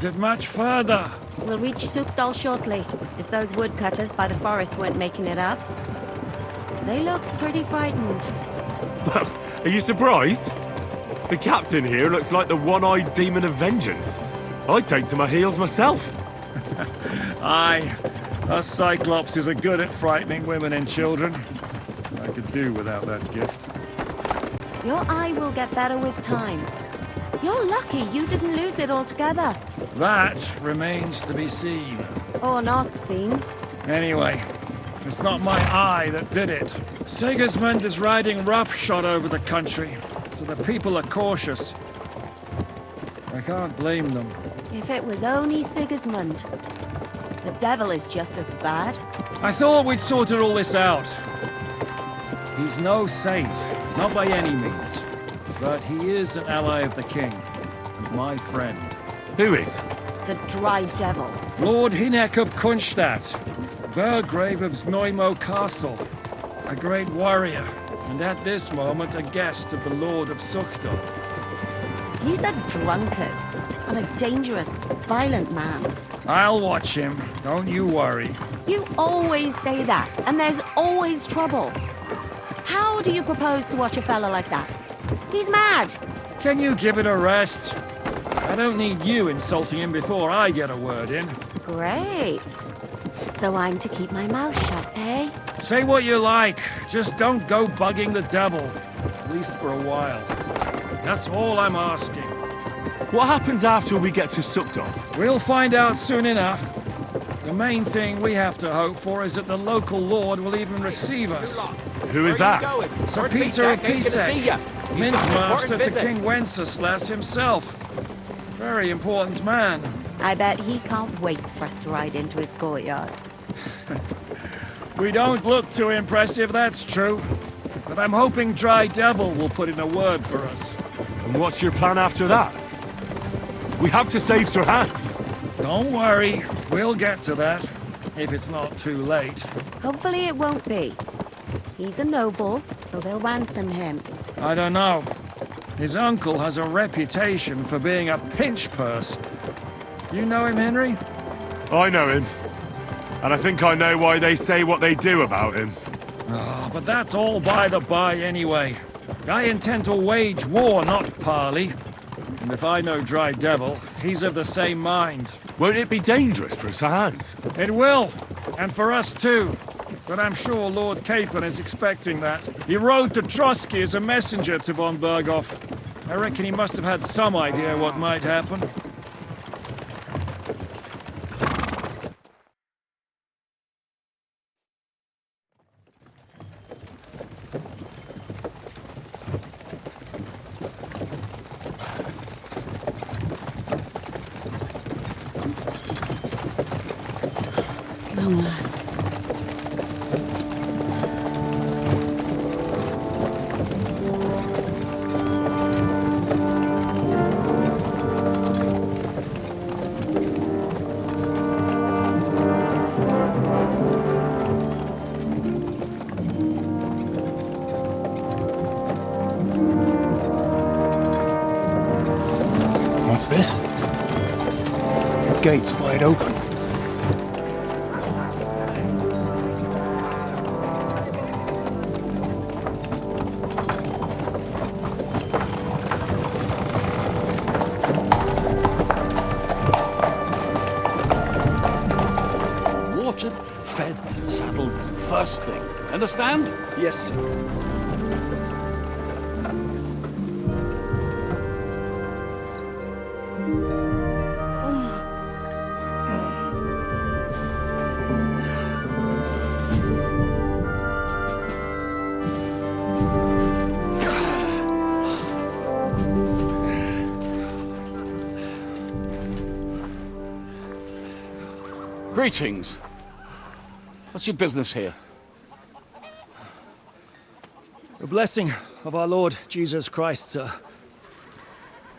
Is it much further? We'll reach Sukdal shortly, if those woodcutters by the forest weren't making it up. They look pretty frightened. Well, are you surprised? The captain here looks like the one-eyed demon of vengeance. I'd take to my heels myself. Aye, us Cyclopses are good at frightening women and children. I could do without that gift. Your eye will get better with time. You're lucky you didn't lose it altogether. That remains to be seen. Or not seen. Anyway, it's not my eye that did it. Sigismund is riding roughshod over the country, so the people are cautious. I can't blame them. If it was only Sigismund. The devil is just as bad. I thought we'd sorted all this out. He's no saint, not by any means. But he is an ally of the king, and my friend. Who is? The dry devil. Lord Hynek of Kunstadt, Burgrave of Znojmo Castle, a great warrior, and at this moment a guest of the Lord of Sukdal. He's a drunkard, and a dangerous, violent man. I'll watch him, don't you worry. You always say that, and there's always trouble. How do you propose to watch a fella like that? He's mad! Can you give it a rest? I don't need you insulting him before I get a word in. Great. So I'm to keep my mouth shut, eh? Say what you like, just don't go bugging the devil. At least for a while. That's all I'm asking. What happens after we get to Sukdal? We'll find out soon enough. The main thing we have to hope for is that the local lord will even receive us. Who is that? Sir Peter of Pisek, Mint Master to King Wenceslas himself. Very important man. I bet he can't wait for us to ride into his courtyard. We don't look too impressive, that's true. But I'm hoping Dry Devil will put in a word for us. And what's your plan after that? We have to save Sir Hans. Don't worry, we'll get to that, if it's not too late. Hopefully it won't be. He's a noble, so they'll ransom him. I don't know. His uncle has a reputation for being a pinch purse. You know him, Henry? I know him. And I think I know why they say what they do about him. Oh, but that's all by the by anyway. I intend to wage war, not parley. And if I know Dry Devil, he's of the same mind. Won't it be dangerous for Sir Hans? It will, and for us too. But I'm sure Lord Capon is expecting that. He rode to Trotsky as a messenger to von Berghoff. I reckon he must have had some idea what might happen. Long last. What's this? The gate's wide open. Watered, fed, saddled first thing. Understand? Yes, sir. Greetings. What's your business here? The blessing of our Lord Jesus Christ, sir.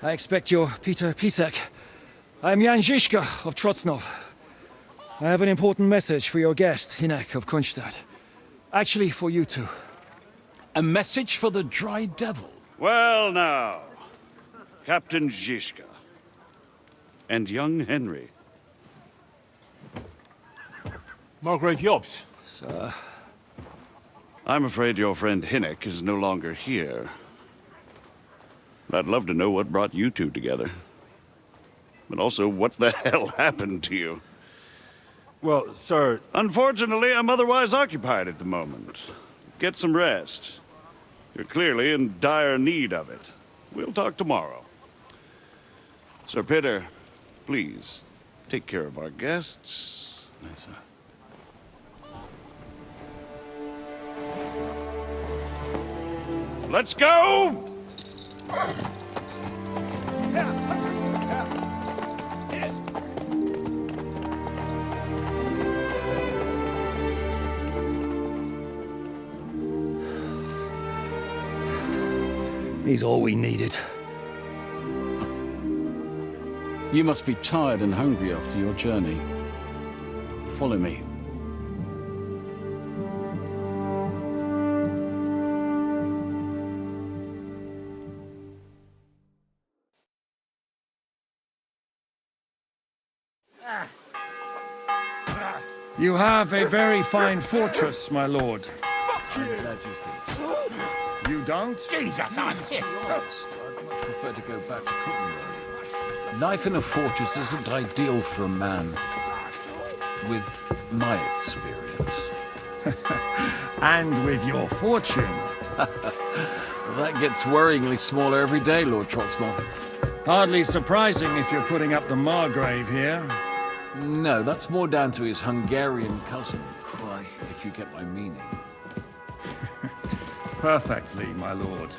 I expect you're Peter Pisek. I am Jan Žižka of Trocnov. I have an important message for your guest, Hynek of Kunstadt. Actually, for you two. A message for the Dry Devil? Well now, Captain Žižka. and young Henry. Margrave Jobs. Sir. I'm afraid your friend Hinnock is no longer here. I'd love to know what brought you two together. But also, what the hell happened to you? Well, sir, Unfortunately, I'm otherwise occupied at the moment. Get some rest. You're clearly in dire need of it. We'll talk tomorrow. Sir Peter, please, take care of our guests. Yes, sir. Let's go! He's all we needed. You must be tired and hungry after your journey. Follow me. You have a very fine fortress, my lord. I'm glad you think so. You don't? Jesus, I'm hit. I'd much prefer to go back to cooking. Life in a fortress isn't ideal for a man, with my experience. And with your fortune. That gets worryingly smaller every day, Lord Trotsnov. Hardly surprising if you're putting up the Margrave here. No, that's more down to his Hungarian cousin. Christ, if you get my meaning. Perfectly, my lord.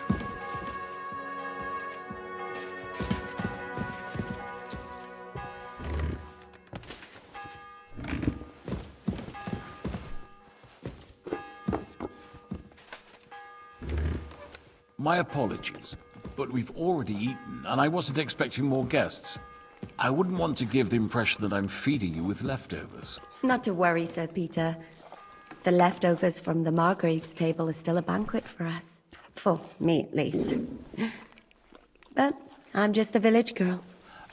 My apologies, but we've already eaten, and I wasn't expecting more guests. I wouldn't want to give the impression that I'm feeding you with leftovers. Not to worry, Sir Peter. The leftovers from the Margrave's table is still a banquet for us. For me, at least. But I'm just a village girl.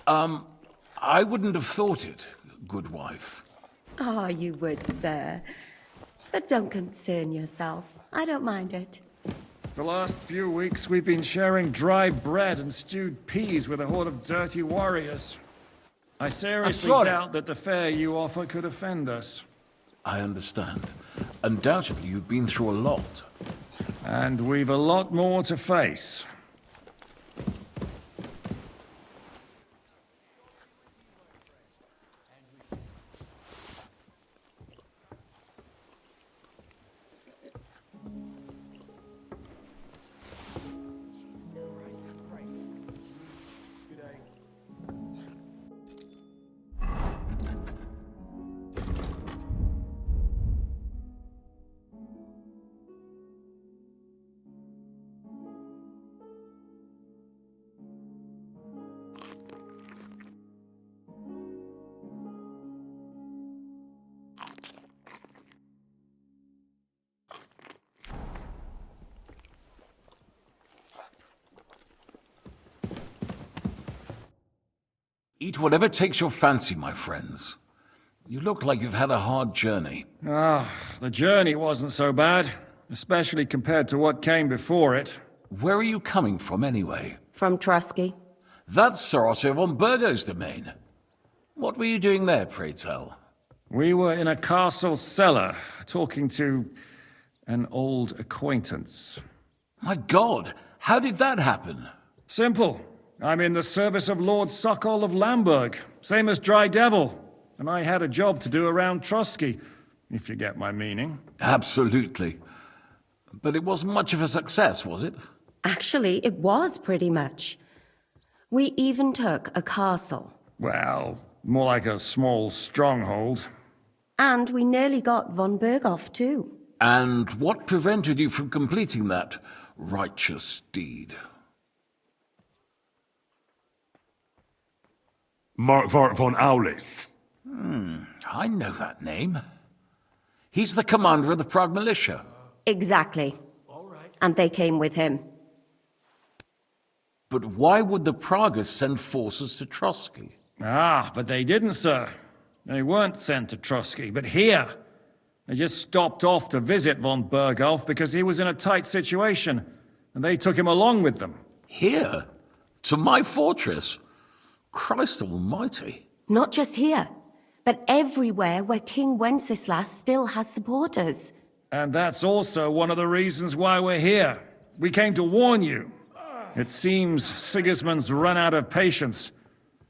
I wouldn't have thought it, good wife. Oh, you would, sir. But don't concern yourself. I don't mind it. The last few weeks we've been sharing dry bread and stewed peas with a horde of dirty warriors. I seriously doubt that the fare you offer could offend us. I understand. Undoubtedly, you've been through a lot. And we've a lot more to face. Eat whatever takes your fancy, my friends. You look like you've had a hard journey. The journey wasn't so bad, especially compared to what came before it. Where are you coming from, anyway? From Trusky. That's Sir Otto von Burgo's domain. What were you doing there, pray tell? We were in a castle cellar, talking to an old acquaintance. My God, how did that happen? Simple. I'm in the service of Lord Sokol of Lamberg, same as Dry Devil, and I had a job to do around Trusky, if you get my meaning. Absolutely. But it wasn't much of a success, was it? Actually, it was pretty much. We even took a castle. Well, more like a small stronghold. And we nearly got von Berghoff, too. And what prevented you from completing that righteous deed? Markvart von Aulis. I know that name. He's the commander of the Prague militia. Exactly. And they came with him. But why would the Praguers send forces to Trotsky? Ah, but they didn't, sir. They weren't sent to Trotsky, but here. They just stopped off to visit von Berghoff because he was in a tight situation, and they took him along with them. Here? To my fortress? Christ almighty. Not just here, but everywhere where King Wenceslas still has supporters. And that's also one of the reasons why we're here. We came to warn you. It seems Sigismund's run out of patience.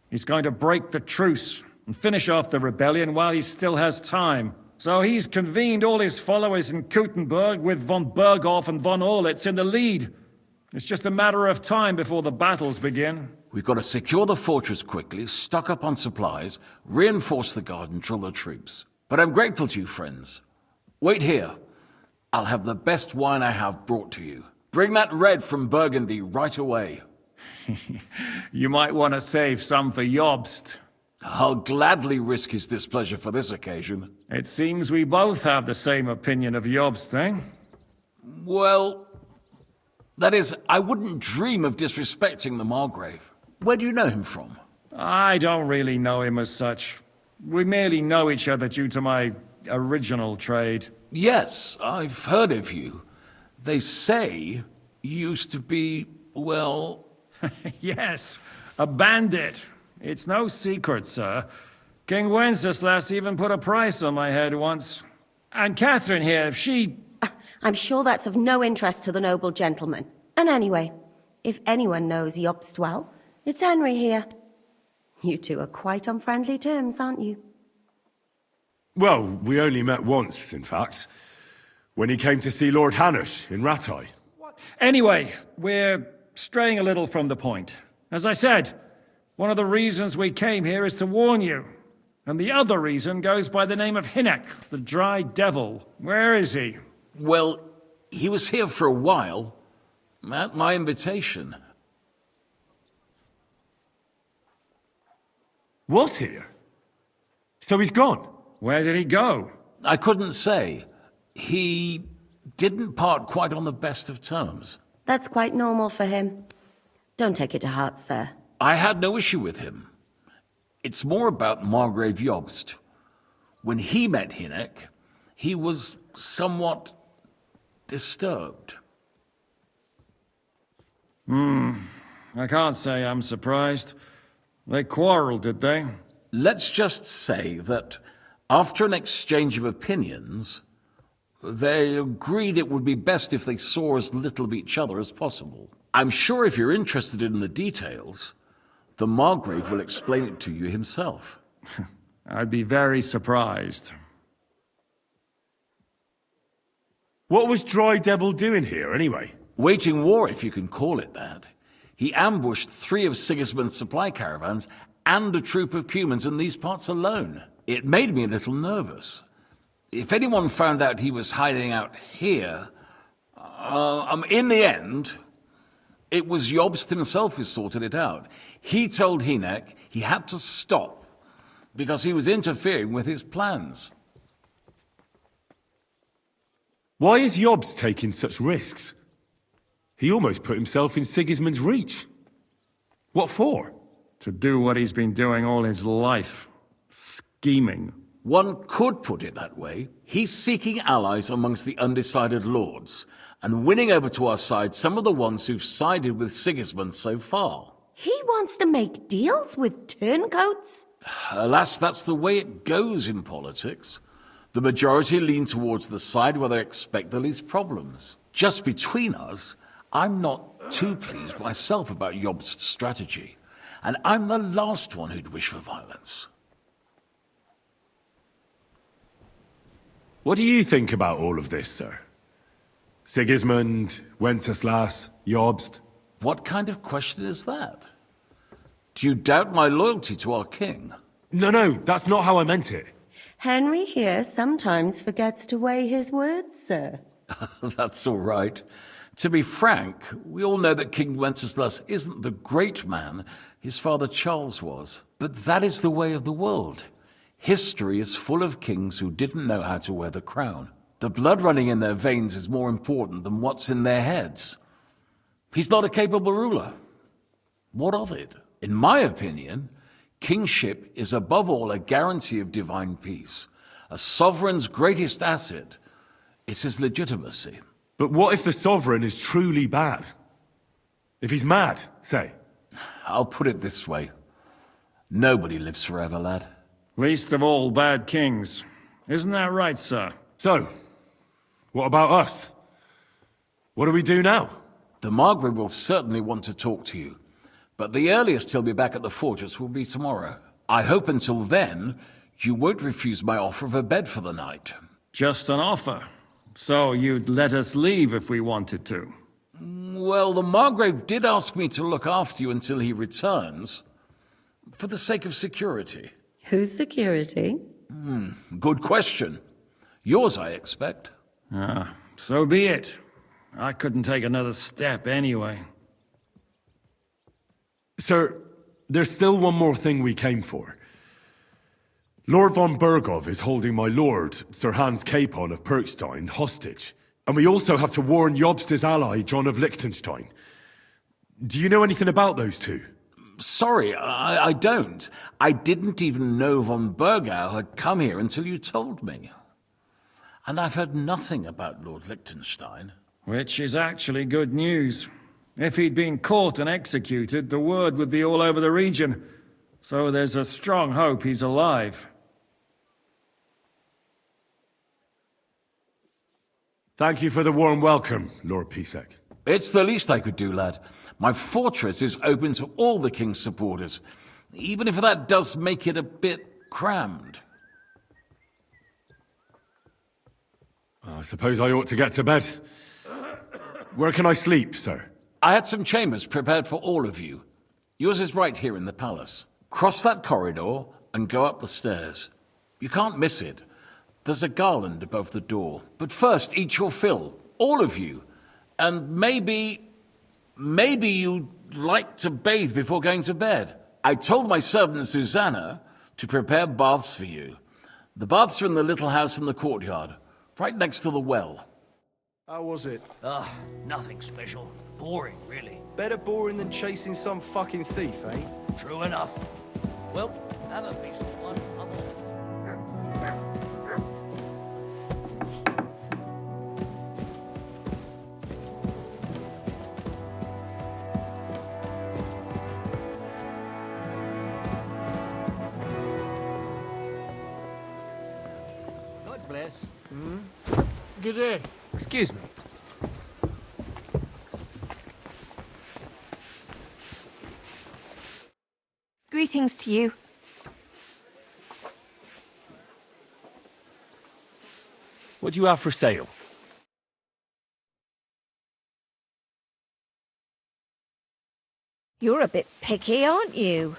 He's going to break the truce and finish off the rebellion while he still has time. So he's convened all his followers in Kuttenberg with von Berghoff and von Orlitz in the lead. It's just a matter of time before the battles begin. We've got to secure the fortress quickly, stock up on supplies, reinforce the guard and drill the troops. But I'm grateful to you, friends. Wait here. I'll have the best wine I have brought to you. Bring that red from Burgundy right away. You might want to save some for Jobst. I'll gladly risk his displeasure for this occasion. It seems we both have the same opinion of Jobst, eh? Well, that is, I wouldn't dream of disrespecting the Margrave. Where do you know him from? I don't really know him as such. We merely know each other due to my original trade. Yes, I've heard of you. They say you used to be, well... Yes, a bandit. It's no secret, sir. King Wenceslas even put a price on my head once. And Catherine here, I'm sure that's of no interest to the noble gentleman. And anyway, if anyone knows Jobst well, it's Henry here. You two are quite on friendly terms, aren't you? Well, we only met once, in fact. When he came to see Lord Hanush in Rattay. Anyway, we're straying a little from the point. As I said, one of the reasons we came here is to warn you. And the other reason goes by the name of Hinek, the Dry Devil. Where is he? Well, he was here for a while, at my invitation. Was here? So he's gone? Where did he go? I couldn't say. He didn't part quite on the best of terms. That's quite normal for him. Don't take it to heart, sir. I had no issue with him. It's more about Margrave Jobst. When he met Hinek, he was somewhat disturbed. I can't say I'm surprised. They quarreled, did they? Let's just say that after an exchange of opinions, they agreed it would be best if they saw as little of each other as possible. I'm sure if you're interested in the details, the Margrave will explain it to you himself. I'd be very surprised. What was Dry Devil doing here, anyway? Waging war, if you can call it that. He ambushed 3 of Sigismund's supply caravans and a troop of Cumans in these parts alone. It made me a little nervous. If anyone found out he was hiding out here, in the end, it was Jobst himself who sorted it out. He told Hinek he had to stop because he was interfering with his plans. Why is Jobst taking such risks? He almost put himself in Sigismund's reach. What for? To do what he's been doing all his life. Scheming. One could put it that way. He's seeking allies amongst the undecided lords, and winning over to our side some of the ones who've sided with Sigismund so far. He wants to make deals with turncoats? Alas, that's the way it goes in politics. The majority lean towards the side where they expect the least problems. Just between us, I'm not too pleased myself about Jobst's strategy, and I'm the last one who'd wish for violence. What do you think about all of this, sir? Sigismund, Wenceslas, Jobst? What kind of question is that? Do you doubt my loyalty to our king? No, that's not how I meant it. Henry here sometimes forgets to weigh his words, sir. That's all right. To be frank, we all know that King Wenceslas isn't the great man his father Charles was. But that is the way of the world. History is full of kings who didn't know how to wear the crown. The blood running in their veins is more important than what's in their heads. He's not a capable ruler. What of it? In my opinion, Kingship is above all a guarantee of divine peace. A sovereign's greatest asset is his legitimacy. But what if the sovereign is truly bad? If he's mad, say? I'll put it this way. Nobody lives forever, lad. Least of all bad kings. Isn't that right, sir? So, what about us? What do we do now? The Margrave will certainly want to talk to you, but the earliest he'll be back at the fortress will be tomorrow. I hope until then, you won't refuse my offer of a bed for the night. Just an offer. So you'd let us leave if we wanted to? Well, the Margrave did ask me to look after you until he returns, for the sake of security. Whose security? Good question. Yours, I expect. So be it. I couldn't take another step anyway. Sir, there's still one more thing we came for. Lord von Bergov is holding my lord, Sir Hans Capon of Perkstein, hostage. And we also have to warn Jobsta's ally, John of Liechtenstein. Do you know anything about those two? Sorry, I don't. I didn't even know von Bergau had come here until you told me. And I've heard nothing about Lord Liechtenstein. Which is actually good news. If he'd been caught and executed, the word would be all over the region. So there's a strong hope he's alive. Thank you for the warm welcome, Lord Pisek. It's the least I could do, lad. My fortress is open to all the king's supporters, even if that does make it a bit crammed. I suppose I ought to get to bed. Where can I sleep, sir? I had some chambers prepared for all of you. Yours is right here in the palace. Cross that corridor and go up the stairs. You can't miss it. There's a garland above the door. But first, eat your fill. All of you. And maybe you'd like to bathe before going to bed. I told my servant Susanna to prepare baths for you. The baths are in the little house in the courtyard, right next to the well. How was it? Nothing special. Boring, really. Better boring than chasing some fucking thief, eh? True enough. Well, have a peaceful one. God bless. Good day. Excuse me. Greetings to you. What do you have for sale? You're a bit picky, aren't you?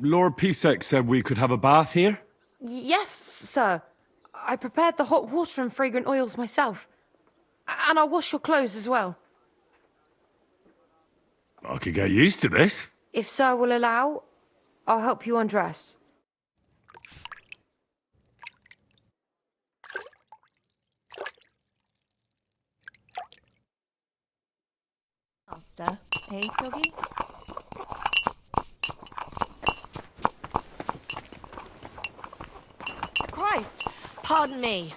Lord Pisek said we could have a bath here? Yes, sir. I prepared the hot water and fragrant oils myself. And I'll wash your clothes as well. I could get used to this. If sir will allow, I'll help you undress. Master, hey, doggy? Christ! Pardon me.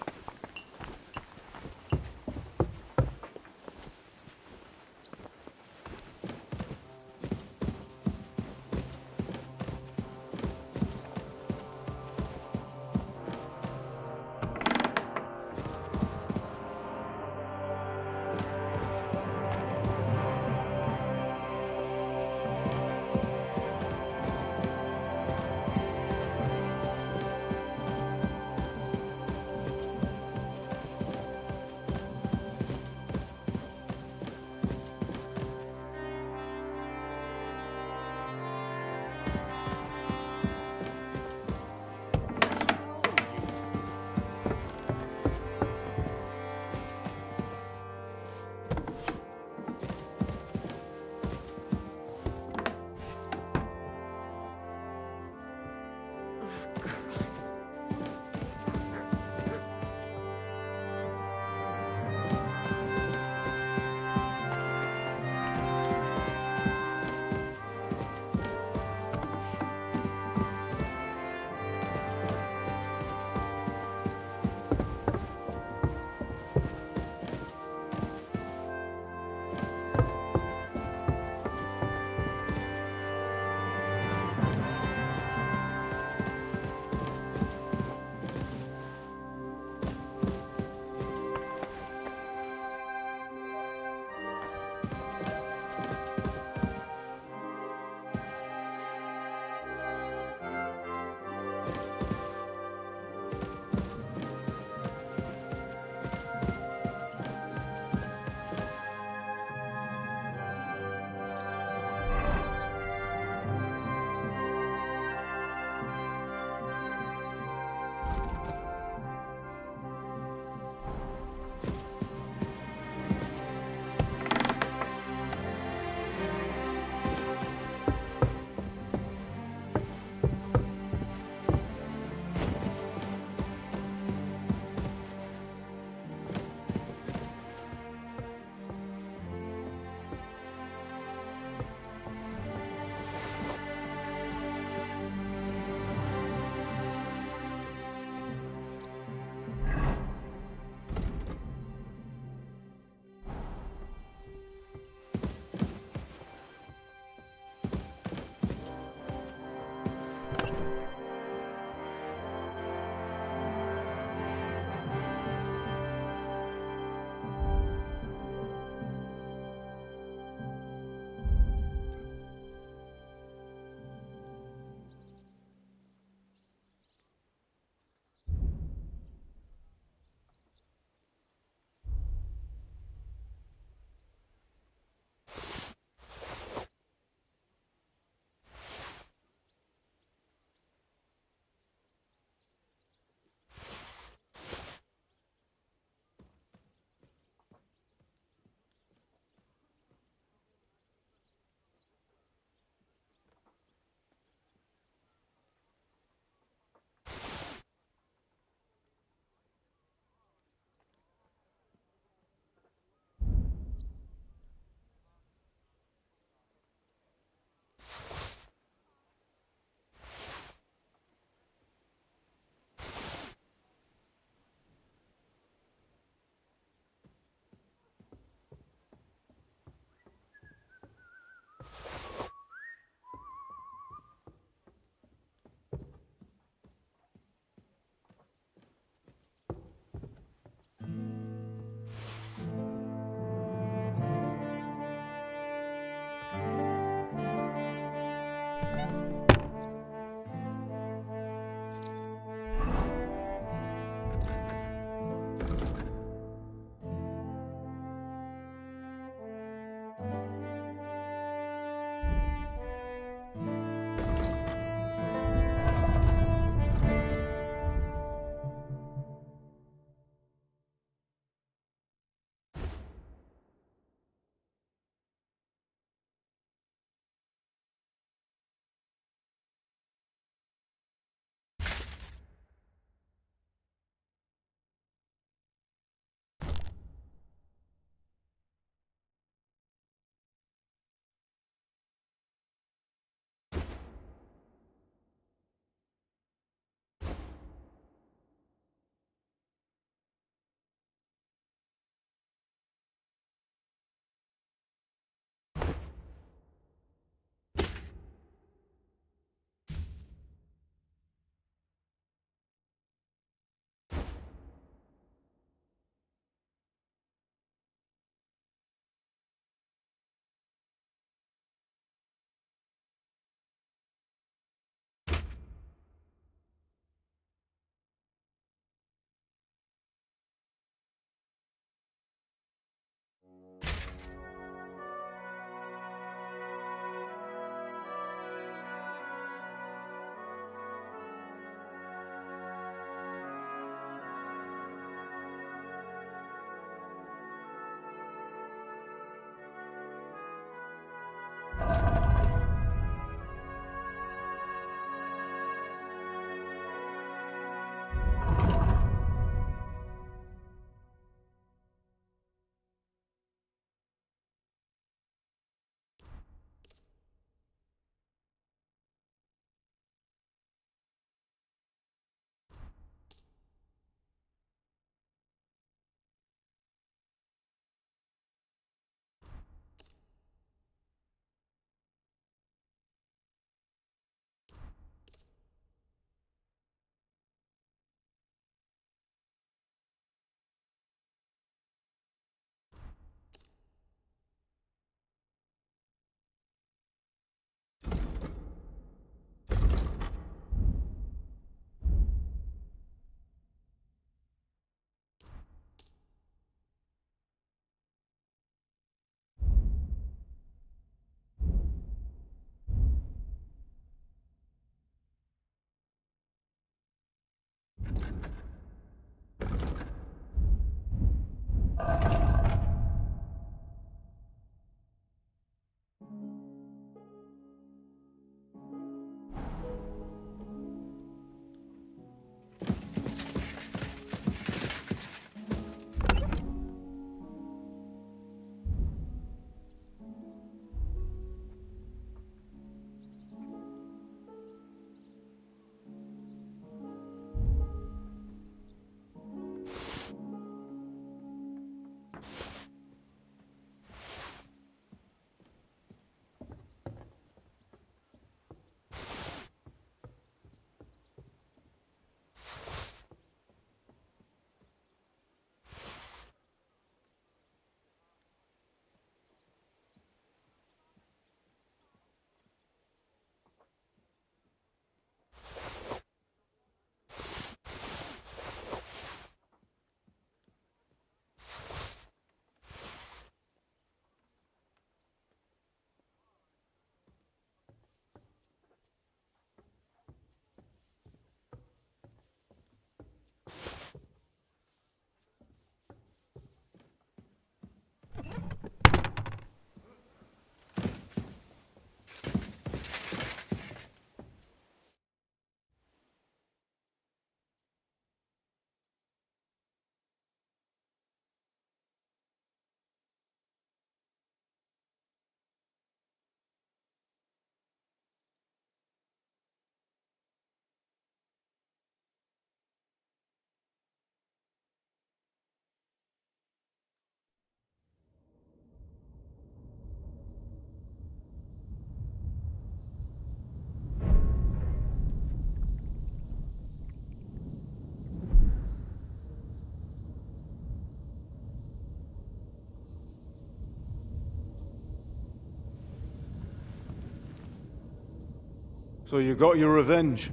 So you got your revenge?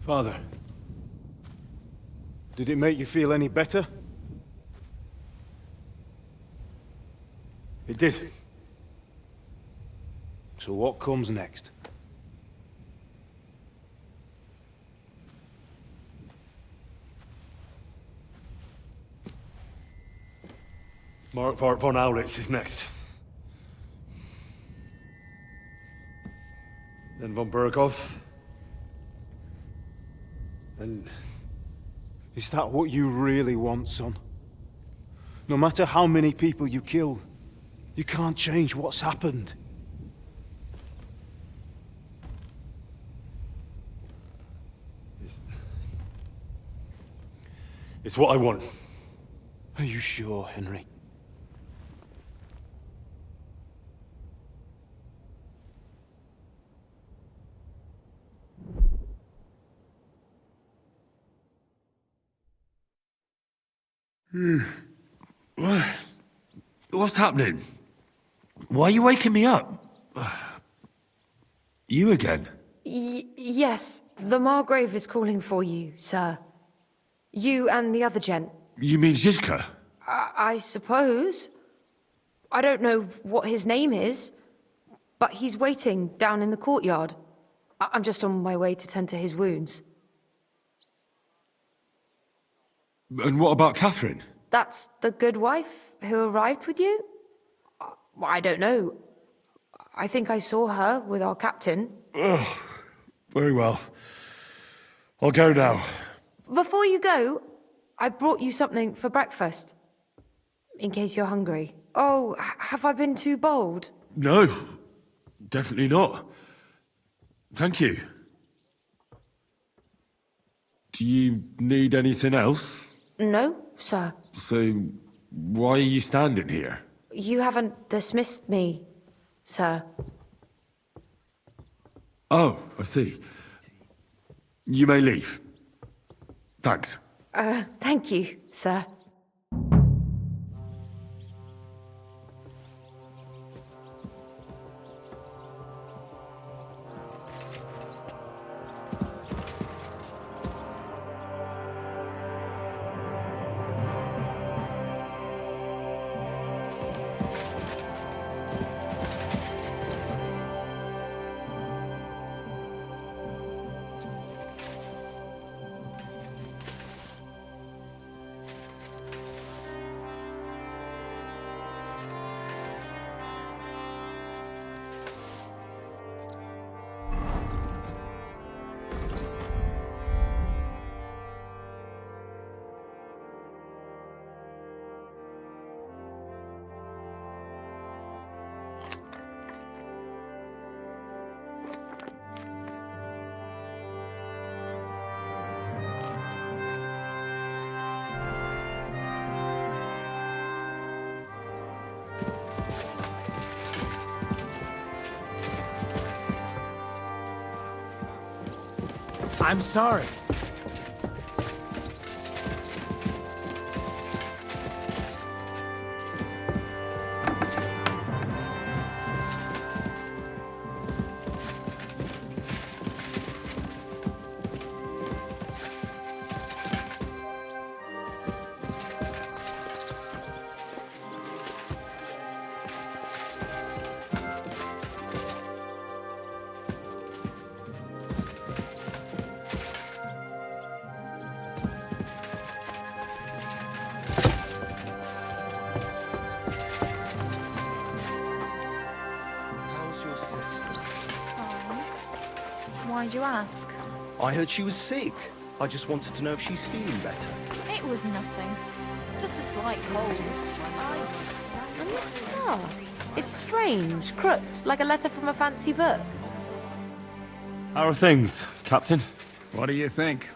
Father, did it make you feel any better? It did. So what comes next? Mark von Aulitz is next. Then von Berghoff. And is that what you really want, son? No matter how many people you kill, you can't change what's happened. It's what I want. Are you sure, Henry? What's happening? Why are you waking me up? You again? Yes, the Margrave is calling for you, sir. You and the other gent. You mean Zizka? I suppose. I don't know what his name is, but he's waiting down in the courtyard. I'm just on my way to tend to his wounds. And what about Catherine? That's the good wife who arrived with you? I don't know. I think I saw her with our captain. Oh, very well. I'll go now. Before you go, I brought you something for breakfast. In case you're hungry. Oh, have I been too bold? No, definitely not. Thank you. Do you need anything else? No, sir. So, why are you standing here? You haven't dismissed me, sir. Oh, I see. You may leave. Thanks. Thank you, sir. I'm sorry. you ask? I heard she was sick. I just wanted to know if she's feeling better. It was nothing. Just a slight cold. And the scar? It's strange, crooked, like a letter from a fancy book. How are things, Captain? What do you think?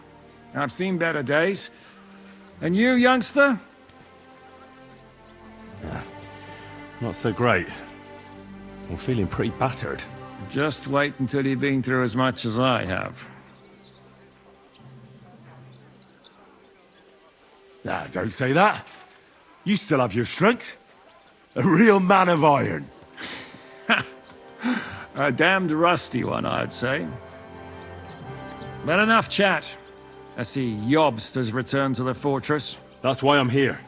I've seen better days. And you, youngster? Not so great. I'm feeling pretty battered. Just wait until you've been through as much as I have. Nah, don't say that. You still have your strength. A real man of iron. A damned rusty one, I'd say. But enough chat. I see Jobst has returned to the fortress. That's why I'm here.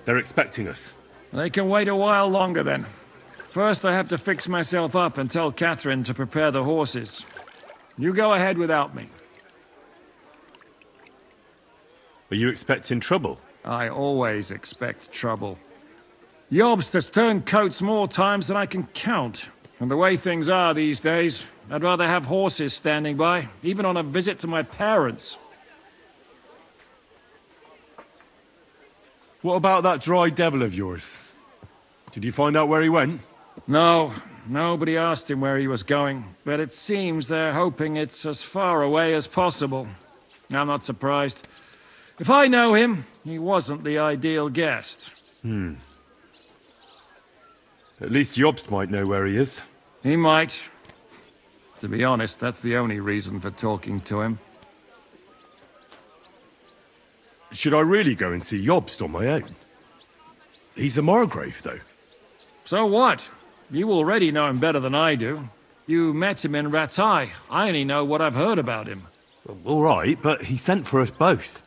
They're expecting us. They can wait a while longer then. First I have to fix myself up and tell Catherine to prepare the horses. You go ahead without me. Are you expecting trouble? I always expect trouble. Jobst has turned coats more times than I can count. And the way things are these days, I'd rather have horses standing by, even on a visit to my parents. What about that dry devil of yours? Did you find out where he went? No, nobody asked him where he was going, but it seems they're hoping it's as far away as possible. I'm not surprised. If I know him, he wasn't the ideal guest. At least Jobst might know where he is. He might. To be honest, that's the only reason for talking to him. Should I really go and see Jobst on my own? He's a Margrave, though. So what? You already know him better than I do. You met him in Ratai. I only know what I've heard about him. All right, but he sent for us both.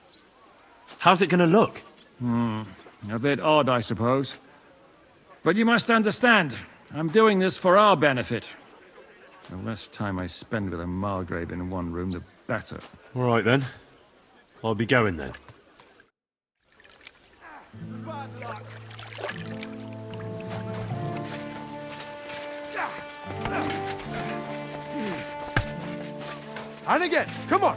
How's it going to look? A bit odd, I suppose. But you must understand, I'm doing this for our benefit. The less time I spend with a Margrave in one room, the better. All right, then. I'll be going then. And again, come on!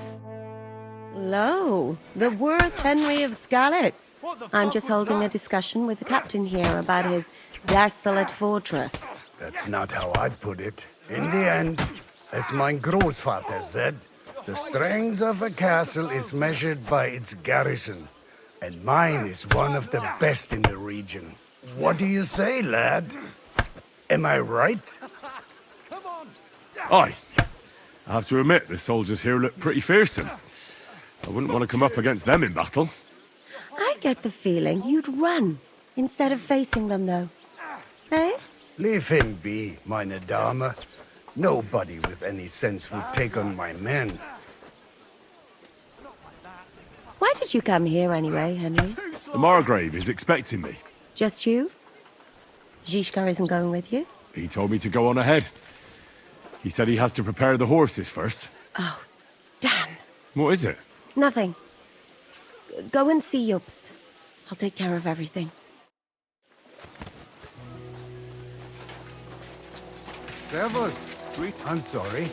Lo, the worth Henry of Skalitz. I'm just holding a discussion with the captain here about his desolate fortress. That's not how I'd put it. In the end, as my großvater said, the strength of a castle is measured by its garrison, and mine is one of the best in the region. What do you say, lad? Am I right? Aye. I have to admit, the soldiers here look pretty fearsome. I wouldn't want to come up against them in battle. I get the feeling you'd run instead of facing them, though. Eh? Leave him be, meine Dame. Nobody with any sense would take on my men. Why did you come here anyway, Henry? The Margrave is expecting me. Just you? Zizka isn't going with you? He told me to go on ahead. He said he has to prepare the horses first. Oh, damn. What is it? Nothing. Go and see Jobst. I'll take care of everything. Servus. I'm sorry.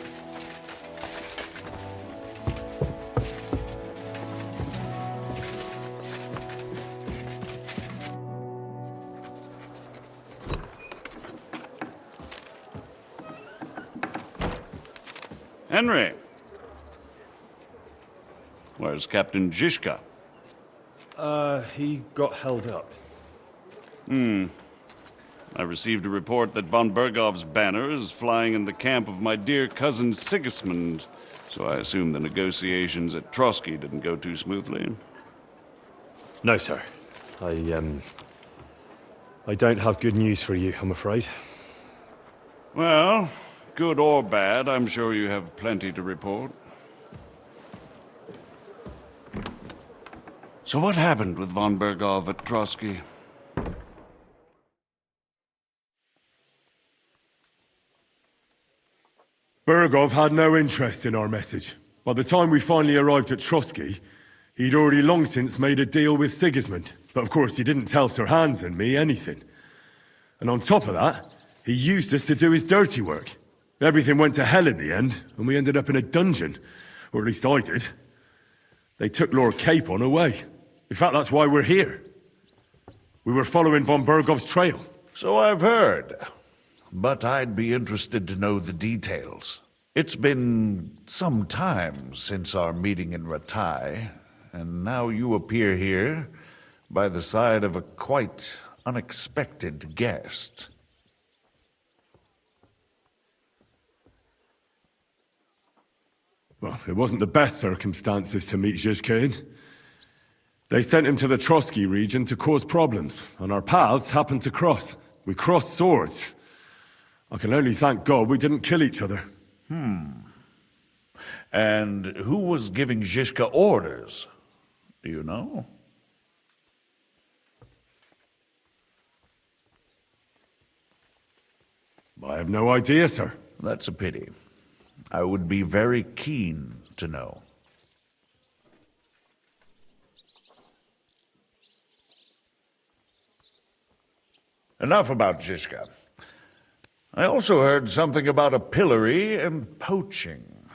Henry. Where's Captain Zizka? He got held up. I received a report that von Bergov's banner is flying in the camp of my dear cousin Sigismund, so I assume the negotiations at Trotsky didn't go too smoothly. No, sir. I don't have good news for you, I'm afraid. Well, good or bad, I'm sure you have plenty to report. So what happened with von Bergov at Trotsky? Bergov had no interest in our message. By the time we finally arrived at Trotsky, he'd already long since made a deal with Sigismund. But of course, he didn't tell Sir Hans and me anything. And on top of that, he used us to do his dirty work. Everything went to hell in the end, and we ended up in a dungeon. Or at least I did. They took Lord Capon away. In fact, that's why we're here. We were following von Bergov's trail. So I've heard. But I'd be interested to know the details. It's been some time since our meeting in Ratai, and now you appear here by the side of a quite unexpected guest. Well, it wasn't the best circumstances to meet Zhizka in. They sent him to the Trotsky region to cause problems, and our paths happened to cross. We crossed swords. I can only thank God we didn't kill each other. And who was giving Zhizka orders? Do you know? I have no idea, sir. That's a pity. I would be very keen to know. Enough about Zhizka. I also heard something about a pillory and poaching.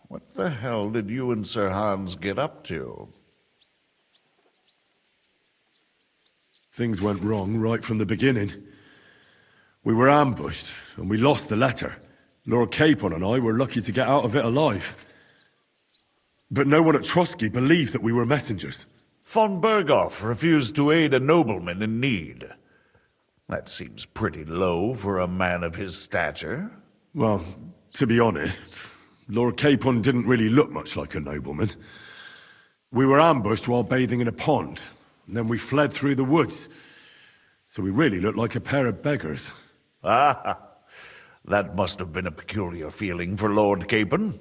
What the hell did you and Sir Hans get up to? Things went wrong right from the beginning. We were ambushed, and we lost the letter. Lord Capon and I were lucky to get out of it alive. But no one at Trotsky believed that we were messengers. Von Berghoff refused to aid a nobleman in need. That seems pretty low for a man of his stature. Well, to be honest, Lord Capon didn't really look much like a nobleman. We were ambushed while bathing in a pond, and then we fled through the woods. So we really looked like a pair of beggars. Ah, that must have been a peculiar feeling for Lord Capon.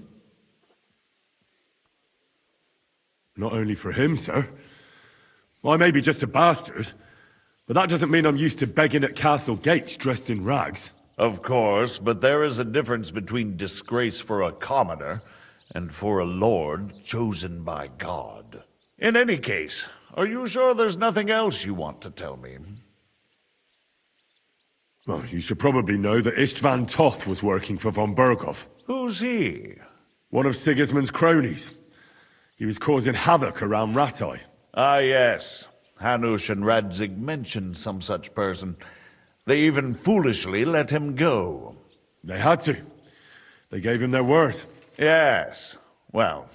Not only for him, sir. I may be just a bastard, but that doesn't mean I'm used to begging at castle gates dressed in rags. Of course, but there is a difference between disgrace for a commoner and for a lord chosen by God. In any case, are you sure there's nothing else you want to tell me? Well, you should probably know that Istvan Toth was working for von Berghoff. Who's he? One of Sigismund's cronies. He was causing havoc around Ratai. Ah, yes. Hanush and Radzig mentioned some such person. They even foolishly let him go. They had to. They gave him their word. Yes. Well,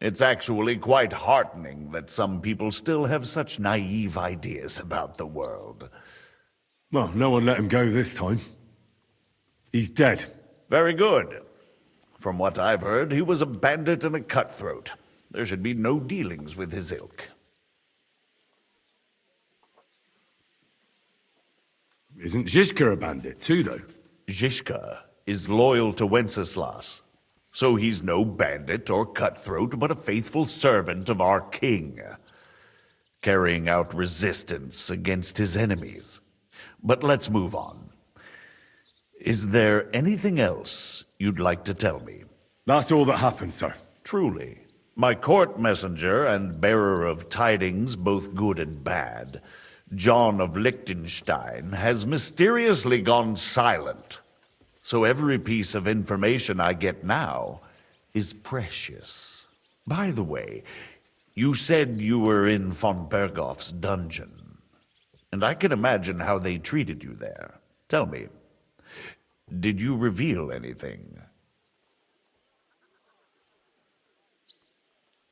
it's actually quite heartening that some people still have such naive ideas about the world. Well, no one let him go this time. He's dead. Very good. From what I've heard, he was a bandit and a cutthroat. There should be no dealings with his ilk. Isn't Zhizka a bandit too, though? Zhizka is loyal to Wenceslas, so he's no bandit or cutthroat, but a faithful servant of our king, carrying out resistance against his enemies. But let's move on. Is there anything else you'd like to tell me? That's all that happened, sir. Truly. My court messenger and bearer of tidings, both good and bad, John of Liechtenstein, has mysteriously gone silent. So every piece of information I get now is precious. By the way, you said you were in von Berghoff's dungeon. And I can imagine how they treated you there. Tell me, did you reveal anything?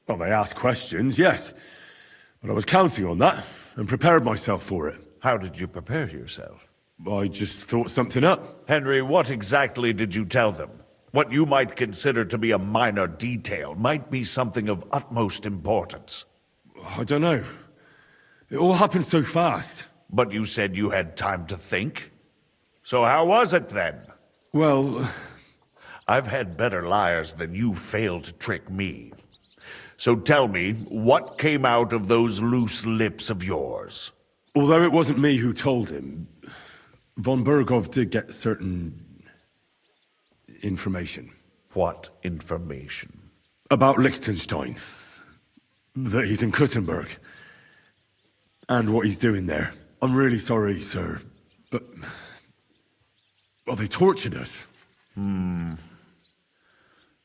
Well, they asked questions, yes. But I was counting on that, and prepared myself for it. How did you prepare yourself? I just thought something up. Henry, what exactly did you tell them? What you might consider to be a minor detail might be something of utmost importance. I don't know. It all happened so fast. But you said you had time to think. So how was it then? Well, I've had better liars than you fail to trick me. So tell me, what came out of those loose lips of yours? Although it wasn't me who told him, von Berghoff did get certain information. What information? About Liechtenstein. That he's in Kuttenberg. And what he's doing there. I'm really sorry, sir, but... well, they tortured us.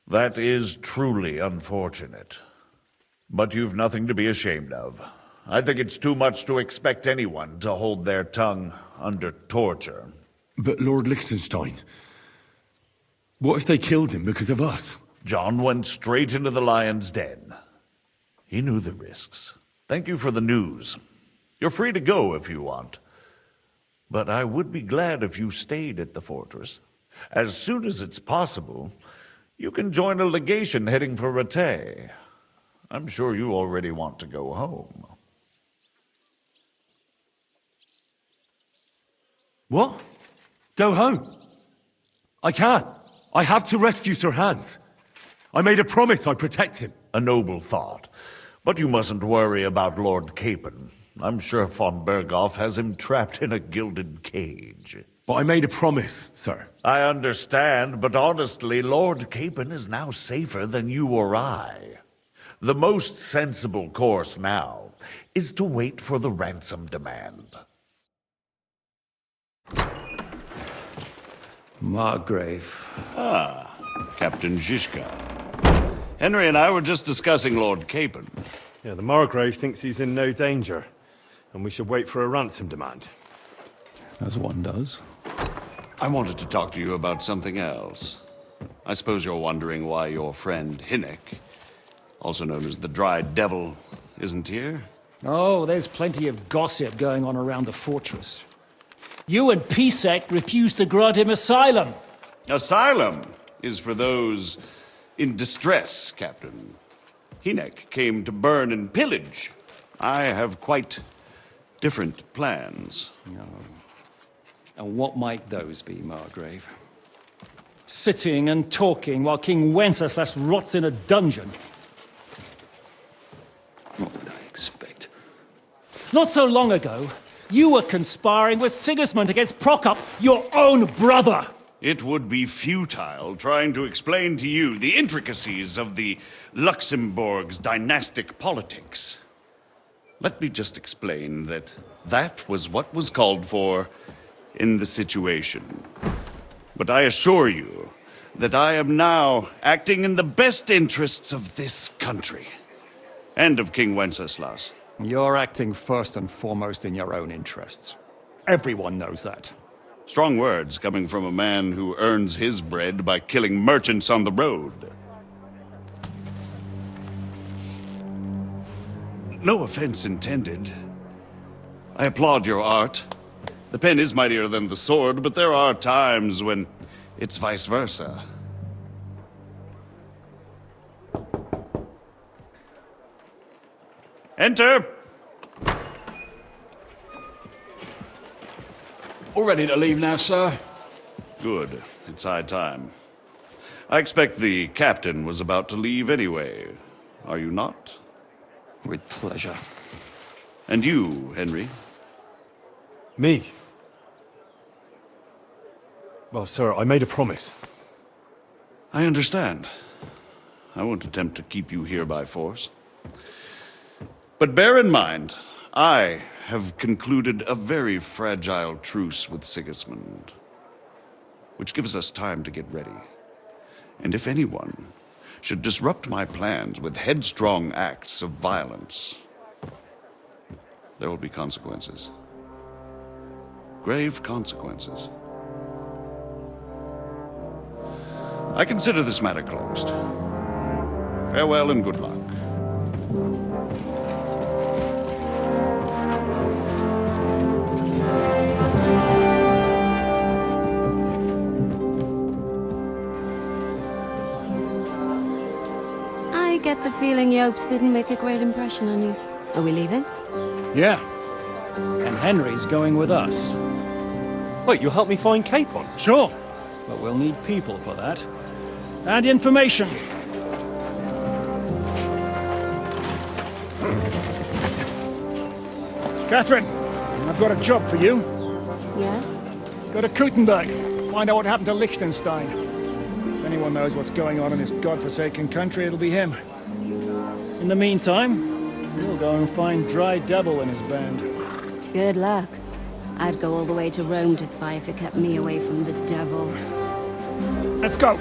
That is truly unfortunate. But you've nothing to be ashamed of. I think it's too much to expect anyone to hold their tongue under torture. But Lord Liechtenstein, what if they killed him because of us? John went straight into the lion's den. He knew the risks. Thank you for the news. You're free to go if you want. But I would be glad if you stayed at the fortress. As soon as it's possible, you can join a legation heading for Rattay. I'm sure you already want to go home. What? Go home? I can't. I have to rescue Sir Hans. I made a promise I'd protect him. A noble thought. But you mustn't worry about Lord Capon. I'm sure von Berghoff has him trapped in a gilded cage. But I made a promise, sir. I understand, but honestly, Lord Capon is now safer than you or I. The most sensible course now is to wait for the ransom demand. Margrave. Ah, Captain Zizka. Henry and I were just discussing Lord Capon. Yeah, the Margrave thinks he's in no danger, and we should wait for a ransom demand. As one does. I wanted to talk to you about something else. I suppose you're wondering why your friend Hinnek, also known as the Dried Devil, isn't here? Oh, there's plenty of gossip going on around the fortress. You and Pisek refused to grant him asylum. Asylum is for those in distress, Captain. Hinnek came to burn and pillage. I have quite different plans. No. And what might those be, Margrave? Sitting and talking while King Wenceslas rots in a dungeon. What would I expect? Not so long ago, you were conspiring with Sigismund against Prokop, your own brother! It would be futile trying to explain to you the intricacies of the Luxembourg's dynastic politics. Let me just explain that that was what was called for in the situation. But I assure you that I am now acting in the best interests of this country and of King Wenceslas. You're acting first and foremost in your own interests. Everyone knows that. Strong words coming from a man who earns his bread by killing merchants on the road. No offense intended. I applaud your art. The pen is mightier than the sword, but there are times when it's vice versa. Enter! All ready to leave now, sir? Good. It's high time. I expect the captain was about to leave anyway. Are you not? With pleasure. And you, Henry? Me? Well, sir, I made a promise. I understand. I won't attempt to keep you here by force. But bear in mind, I have concluded a very fragile truce with Sigismund, which gives us time to get ready. And if anyone should disrupt my plans with headstrong acts of violence, there will be consequences. Grave consequences. I consider this matter closed. Farewell and good luck. I get the feeling Yopes didn't make a great impression on you. Are we leaving? Yeah. And Henry's going with us. Wait, you'll help me find Capon? Sure. But we'll need people for that. And information. Catherine, I've got a job for you. Yes? Go to Kuttenberg. Find out what happened to Liechtenstein. If anyone knows what's going on in this godforsaken country, it'll be him. In the meantime, we'll go and find Dry Devil and his band. Good luck. I'd go all the way to Rome to spy if it kept me away from the devil. Let's go.